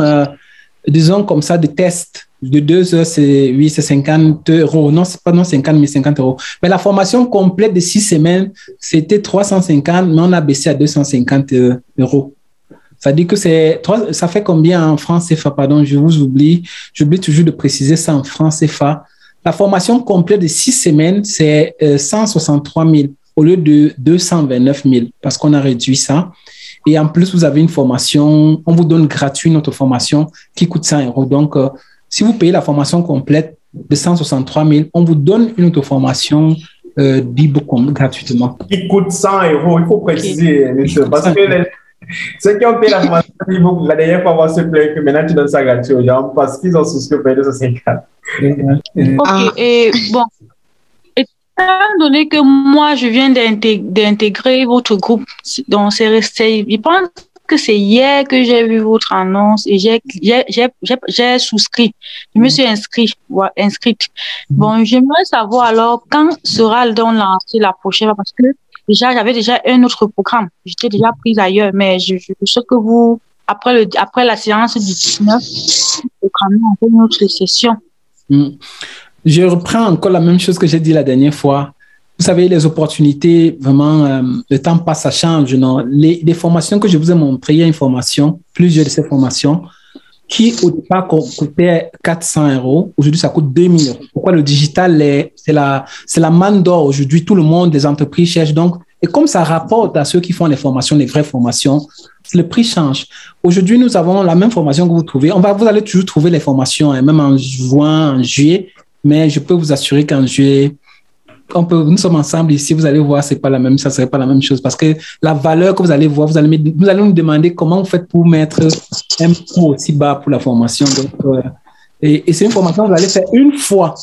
disons comme ça, de test de 2 heures, c'est 50 €. Non, c'est pas 50 000, 50 €. Mais la formation complète de 6 semaines, c'était 350, mais on a baissé à 250 €. Ça dit que ça fait combien en francs CFA? Pardon, j'oublie toujours de préciser ça en francs CFA. La formation complète de 6 semaines, c'est 163 000 au lieu de 229 000 parce qu'on a réduit ça. Et en plus, vous avez une formation, on vous donne gratuit notre formation qui coûte 100 €. Donc, si vous payez la formation complète de 163 000, on vous donne une autre formation d'e-book gratuitement. Qui coûte 100 €, il faut préciser, monsieur, parce que ceux qui ont payé la formation d'e-book, la dernière fois, on va se plaindre que maintenant tu donnes ça gratuit aux gens parce qu'ils ont souscrit au pays de 250. Ok, et bon, étant donné que moi, je viens d'intégrer votre groupe, donc c'est resté, je pense que c'est hier que j'ai vu votre annonce et j'ai souscrit. Je me suis inscrite. Bon, j'aimerais savoir alors quand sera donc lancé la prochaine fois parce que j'avais déjà un autre programme. J'étais déjà prise ailleurs, mais je sais que vous après la séance du 19, programmer un peu notre session. Je reprends encore la même chose que j'ai dit la dernière fois. Vous savez, les opportunités, vraiment, le temps passe, ça change. Non? Les formations que je vous ai montrées, il y a une formation, plusieurs de ces formations, qui au départ coûtait 400 €. Aujourd'hui, ça coûte 2000 €. Pourquoi le digital, c'est la manne d'or aujourd'hui. Tout le monde, les entreprises cherchent. Donc, et comme ça rapporte à ceux qui font les formations, les vraies formations, le prix change. Aujourd'hui, nous avons la même formation que vous trouvez. Vous allez toujours trouver les formations, hein, même en juin, en juillet. Mais je peux vous assurer qu'en juillet, nous sommes ensemble ici, vous allez voir, ça ne serait pas la même chose parce que la valeur que vous allez voir, vous allez nous demander comment vous faites pour mettre un coût aussi bas pour la formation. Donc, et c'est une formation que vous allez faire une fois.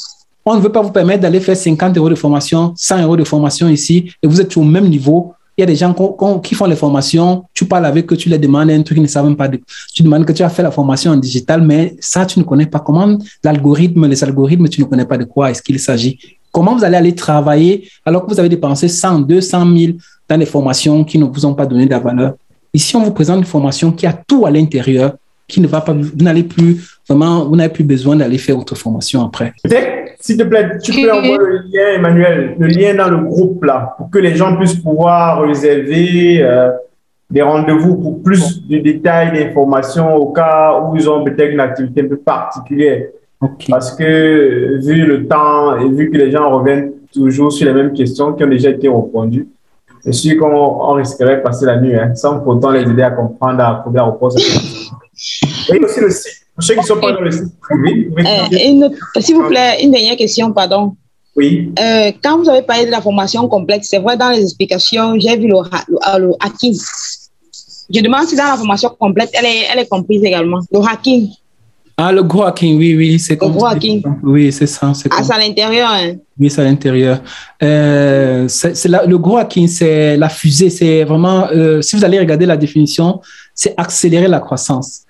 On ne veut pas vous permettre d'aller faire 50 € de formation, 100 € de formation ici et vous êtes au même niveau. Il y a des gens qui font les formations, tu parles avec eux, tu les demandes un truc qu'ils ne savent même pas. Tu demandes que tu as fait la formation en digital, mais ça, tu ne connais pas comment les algorithmes, tu ne connais pas de quoi est-ce qu'il s'agit. Comment vous allez aller travailler alors que vous avez dépensé 100, 200 000 dans des formations qui ne vous ont pas donné de la valeur. Ici, on vous présente une formation qui a tout à l'intérieur, qui ne va pas, vous n'avez plus besoin d'aller faire votre formation après. Peut-être, s'il te plaît, tu peux envoyer le lien, Emmanuel, le lien dans le groupe là, pour que les gens puissent pouvoir réserver des rendez-vous pour plus de détails, d'informations au cas où ils ont peut-être une activité un peu particulière. Okay. Parce que vu le temps et vu que les gens reviennent toujours sur les mêmes questions qui ont déjà été répondues, c'est sûr qu'on risquerait de passer la nuit, hein, sans pourtant les aider à comprendre, à trouver la réponse. Et aussi le site. Pour ceux qui ne sont pas dans le site privé. S'il vous plaît, une dernière question, pardon. Oui. Quand vous avez parlé de la formation complexe, c'est vrai, dans les explications, j'ai vu le hacking. Je demande si dans la formation complète, elle est comprise également. Le hacking. Ah, le gros hacking, oui, c'est comme ça. Le gros hacking. Oui, c'est ça. C'est à l'intérieur, hein? Oui, c'est à l'intérieur. Le gros hacking, c'est la fusée. C'est vraiment, si vous allez regarder la définition, c'est accélérer la croissance.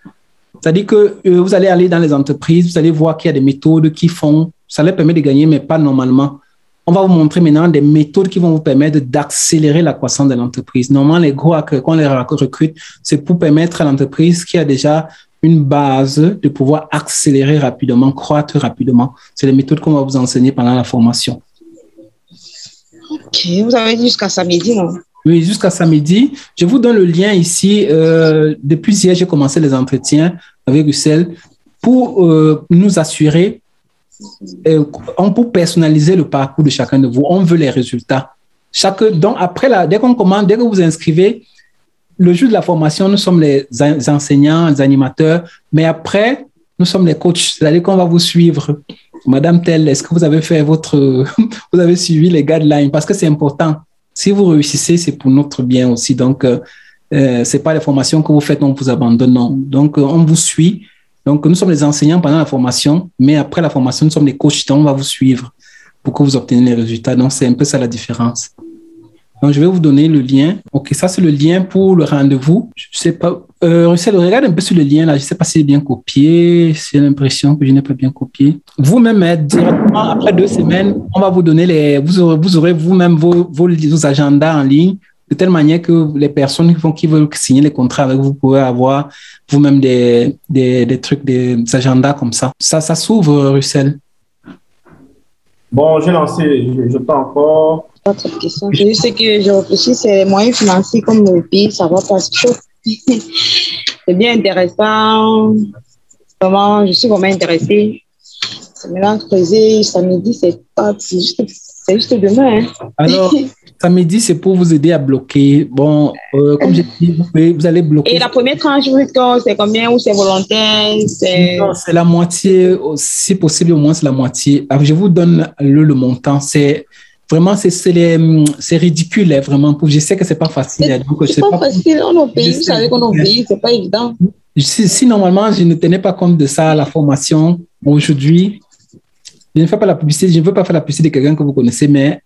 C'est-à-dire que vous allez aller dans les entreprises, vous allez voir qu'il y a des méthodes qui font, ça leur permet de gagner, mais pas normalement. On va vous montrer maintenant des méthodes qui vont vous permettre d'accélérer la croissance de l'entreprise. Normalement, les gros hackers, quand on les recrute, c'est pour permettre à l'entreprise qui a déjà une base de pouvoir accélérer rapidement, croître rapidement. C'est les méthodes qu'on va vous enseigner pendant la formation. Ok, vous avez dit jusqu'à samedi, non? Oui, jusqu'à samedi. Je vous donne le lien ici. Depuis hier, j'ai commencé les entretiens avec Russell pour nous assurer, pour personnaliser le parcours de chacun de vous. On veut les résultats. Donc, après, dès qu'on commande, dès que vous vous inscrivez, le jour de la formation, nous sommes les enseignants, les animateurs, mais après, nous sommes les coachs. C'est-à-dire qu'on va vous suivre. Madame Tell, est-ce que vous avez fait vous avez suivi les guidelines? Parce que c'est important. Si vous réussissez, c'est pour notre bien aussi. Donc, c'est pas les formations que vous faites, on vous abandonne, non. Donc, on vous suit. Donc, nous sommes les enseignants pendant la formation, mais après la formation, nous sommes les coachs. Donc, on va vous suivre pour que vous obteniez les résultats. Donc, c'est un peu ça la différence. Donc, je vais vous donner le lien. OK, ça, c'est le lien pour le rendez-vous. Je ne sais pas. Russell, regarde un peu sur le lien, là. Je ne sais pas si c'est bien copié. J'ai l'impression que je n'ai pas bien copié. Vous-même, directement, après 2 semaines, on va vous donner vous aurez vous-même vos agendas en ligne, de telle manière que les personnes qui veulent signer les contrats avec vous pourrez avoir vous-même des trucs, des agendas comme ça. Ça s'ouvre, Russell. Bon, j'ai lancé, je pas encore. Pas trop de questions. C'est juste que je réfléchis, c'est les moyens financiers comme le pays, ça va pas chaud. C'est bien intéressant. Vraiment, je suis vraiment intéressée. C'est maintenant creusé, samedi, c'est juste demain. Hein. Alors, samedi, c'est pour vous aider à bloquer. Bon, comme j'ai dit, vous allez bloquer. Et la première tranche, c'est combien ou c'est volontaire? Non, c'est la moitié. Si possible, au moins, c'est la moitié. Alors, je vous donne le montant. C'est vraiment, c'est ridicule, hein, vraiment. Je sais que c'est pas facile. C'est pas facile. On est au pays, vous savez qu'on est au pays, c'est pas évident. Si normalement, je ne tenais pas compte de ça à la formation, aujourd'hui, je ne fais pas la publicité, je ne veux pas faire la publicité de quelqu'un que vous connaissez, mais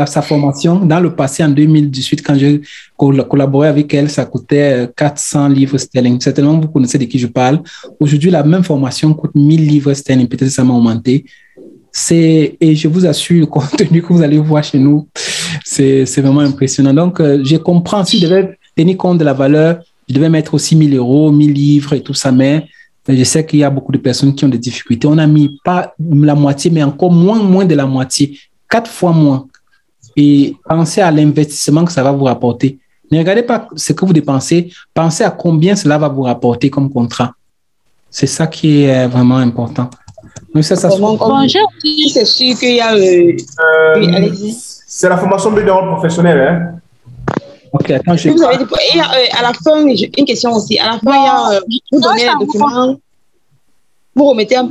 sa formation, dans le passé, en 2018, quand j'ai collaboré avec elle, ça coûtait 400 livres sterling. Certainement, vous connaissez de qui je parle. Aujourd'hui, la même formation coûte 1000 livres sterling. Peut-être que ça m'a augmenté. Et je vous assure, le contenu que vous allez voir chez nous, c'est vraiment impressionnant. Donc, je comprends, si je devais tenir compte de la valeur, Je devais mettre aussi 1 000 euros, 1 000 livres et tout ça, mais je sais qu'il y a beaucoup de personnes qui ont des difficultés. On a mis pas la moitié, mais encore moins de la moitié, 4 fois moins. Et pensez à l'investissement que ça va vous rapporter. Ne regardez pas ce que vous dépensez, pensez à combien cela va vous rapporter comme contrat. C'est ça qui est vraiment important. Donc ça c'est sûr qu'il y a c'est la formation de développement professionnel, hein? Ok, attends, vous avez dit, et à la fin, une question aussi. À la fin, il y a, vous donnez les documents, vous remettez un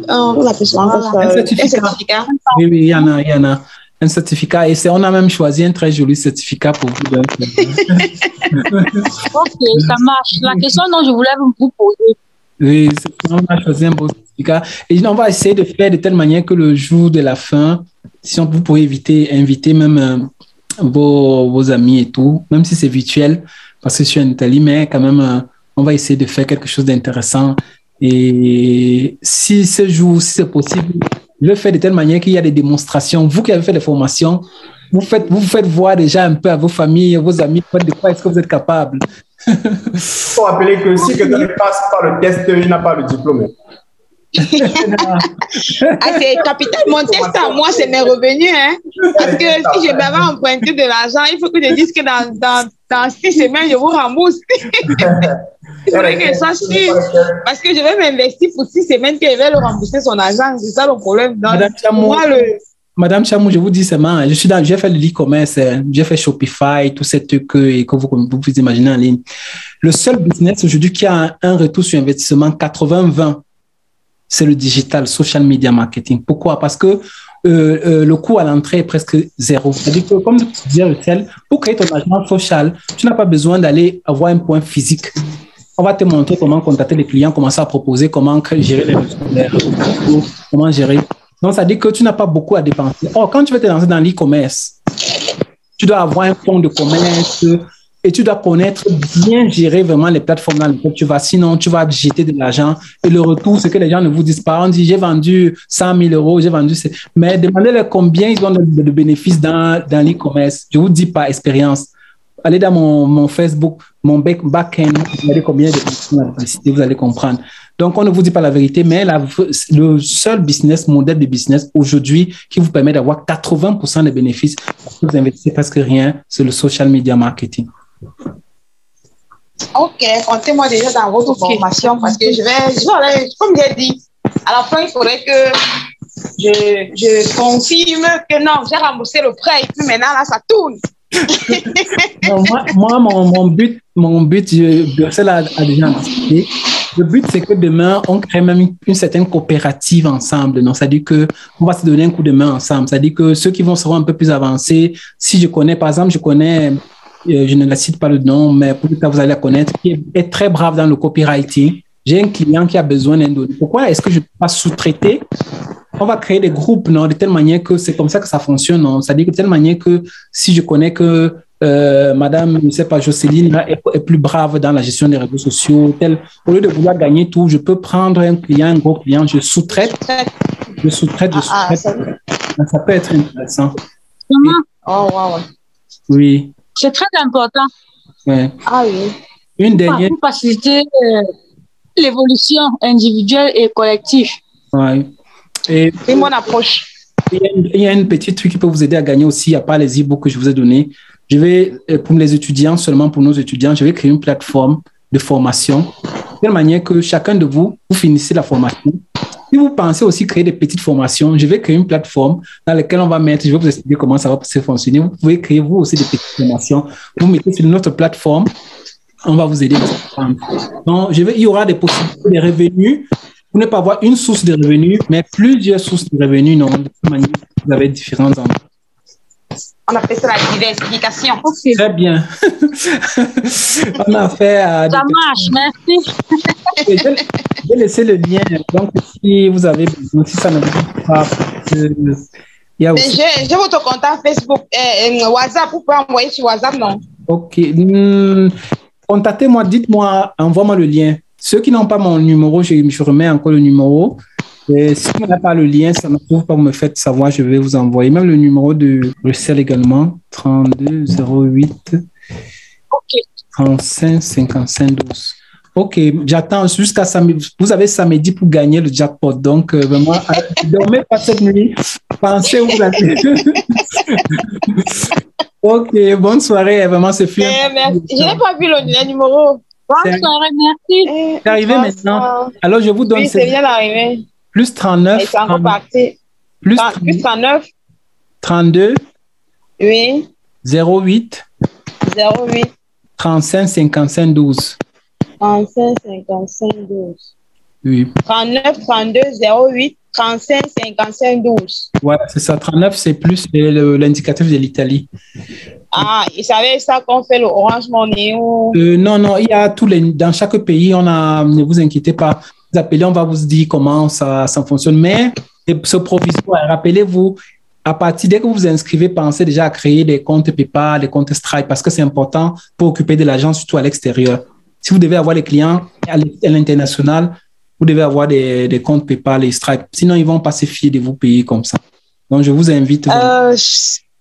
certificat. Oui, il y en a. Un certificat. Et on a même choisi un très joli certificat pour vous. Ok, ça marche. La question dont je voulais vous poser. Oui, on a choisi un beau certificat. Et on va essayer de faire de telle manière que le jour de la fin, si vous pouvez inviter même vos amis et tout, même si c'est virtuel, parce que je suis en Italie, mais quand même, on va essayer de faire quelque chose d'intéressant. Et si ce jour, si c'est possible, le faire de telle manière qu'il y a des démonstrations. Vous qui avez fait des formations, vous faites voir déjà un peu à vos familles, à vos amis, de quoi est-ce que vous êtes capable. Il faut rappeler que si quelqu'un ne passe pas le test, il n'a pas le diplôme. C'est capital. Mon test à moi, c'est mes revenus. Hein? Parce que si je m'avais emprunté de l'argent, il faut que je dise que dans 6 semaines, je vous rembourse. Il faudrait que ça suive. Parce que je vais m'investir pour 6 semaines que je vais le rembourser son argent. C'est ça le problème. Madame Chamou, je vous dis seulement, j'ai fait l'e-commerce, j'ai fait Shopify, tous ces trucs que vous pouvez imaginer en ligne. Le seul business aujourd'hui qui a un retour sur investissement 80-20, c'est le digital, social media marketing. Pourquoi? Parce que le coût à l'entrée est presque zéro. C'est-à-dire que, comme je disais, Rachel, pour créer ton agence social, tu n'as pas besoin d'aller avoir un point physique. On va te montrer comment contacter les clients, commencer à proposer, comment gérer les réseaux, comment gérer. Donc, ça dit que tu n'as pas beaucoup à dépenser. Or, quand tu veux te lancer dans l'e-commerce, tu dois avoir un fonds de commerce et tu dois connaître, bien gérer vraiment les plateformes dans lesquelles tu vas. Sinon, tu vas jeter de l'argent. Et le retour, c'est que les gens ne vous disent pas. On dit, j'ai vendu 100 000 euros, j'ai vendu... Mais demandez-leur combien ils ont de bénéfices dans l'e-commerce. Je ne vous dis pas expérience. Allez dans mon Facebook, mon back-end, vous allez combien de personnes à la publicité, vous allez comprendre. Donc, on ne vous dit pas la vérité, mais le seul business, modèle de business aujourd'hui qui vous permet d'avoir 80% des bénéfices, vous investissez presque rien, c'est le social media marketing. Ok, comptez-moi déjà dans votre formation parce que je vais, comme j'ai dit, à la fin, il faudrait que je confirme que non, j'ai remboursé le prêt et puis maintenant, là, ça tourne. Non, moi, mon but, celle-là a déjà anticipé. Le but, c'est que demain, on crée même une certaine coopérative ensemble. Donc, ça dit qu'on va se donner un coup de main ensemble. Ça dit que ceux qui seront un peu plus avancés, si je connais, par exemple, je ne la cite pas le nom, mais pour que vous allez la connaître, qui est très brave dans le copywriting. J'ai un client qui a besoin d'un donné. Pourquoi est-ce que je ne peux pas sous-traiter? On va créer des groupes, non, de telle manière que c'est comme ça que ça fonctionne, non? C'est-à-dire de telle manière que si je connais que Madame, je ne sais pas, Jocelyne là, est plus brave dans la gestion des réseaux sociaux, au lieu de vouloir gagner tout, je peux prendre un gros client, je sous-traite. Ça peut être intéressant. Oh, wow. Oui. C'est très important. Ouais. Ah oui. Une dernière. Pour faciliter l'évolution individuelle et collective. Ouais. Et mon approche. Il y a une petite truc qui peut vous aider à gagner aussi, à part les e-books que je vous ai donnés. Je vais, pour les étudiants, seulement pour nos étudiants, je vais créer une plateforme de formation de telle manière que chacun de vous finissez la formation. Si vous pensez aussi créer des petites formations, je vais créer une plateforme dans laquelle on va mettre, je vais vous expliquer comment ça va fonctionner. Vous pouvez créer vous aussi des petites formations. Vous mettez sur notre plateforme, on va vous aider. Donc, il y aura des possibilités de revenus. Vous ne pas avoir une source de revenus, mais plusieurs sources de revenus. Non, de toute manière, vous avez différents endroits. On appelle ça la diversification. Okay. Très bien. On a fait... ça marche, merci. Je vais laisser le lien. Donc, si vous avez besoin, si ça ne vous pas... J'ai votre contact Facebook, WhatsApp. Vous pouvez envoyer sur WhatsApp, non? OK. Contactez-moi, dites-moi, envoie-moi le lien. Ceux qui n'ont pas mon numéro, je remets encore le numéro. Et si vous n'avez pas le lien, ça ne trouve pas, vous me faites savoir, je vais vous envoyer. Même le numéro de Bruxelles également, 32 08. OK. 35 55 12. OK, j'attends jusqu'à samedi. Vous avez samedi pour gagner le jackpot. Donc, vraiment, dormez pas cette nuit. Pensez où vous allez. OK, bonne soirée. Vraiment, c'est fini. Merci. Je n'ai pas vu le numéro. Bonne soirée, merci. C'est arrivé maintenant. Alors, je vous donne... Oui, c'est bien arrivé. Plus 39. Et c'est encore parti. Plus 39. 32. Oui. 08. 08. 35 55 12. 35 55 12. Oui. 39 32 08 35 55 12. Ouais, c'est ça. 39, c'est plus l'indicatif de l'Italie. Ah, et savez ça qu'on fait le Orange Money ou... Non, il y a dans chaque pays, ne vous inquiétez pas. Vous appelez, on va vous dire comment ça fonctionne. Mais ce provisoire, rappelez-vous, dès que vous vous inscrivez, pensez déjà à créer des comptes PayPal, des comptes Stripe, parce que c'est important pour occuper de l'argent, surtout à l'extérieur. Si vous devez avoir des clients à l'international, vous devez avoir des comptes PayPal et Stripe. Sinon, ils ne vont pas se fier de vous payer comme ça. Donc, je vous invite.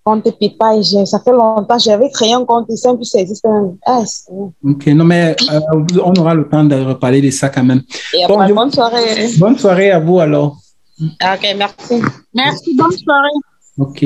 Compte PayPal, ça fait longtemps. J'avais créé un compte simple, ça existe même. OK, non, mais on aura le temps de reparler de ça quand même. Et après, bonne soirée. Bonne soirée à vous alors. OK, merci. Merci, bonne soirée. OK.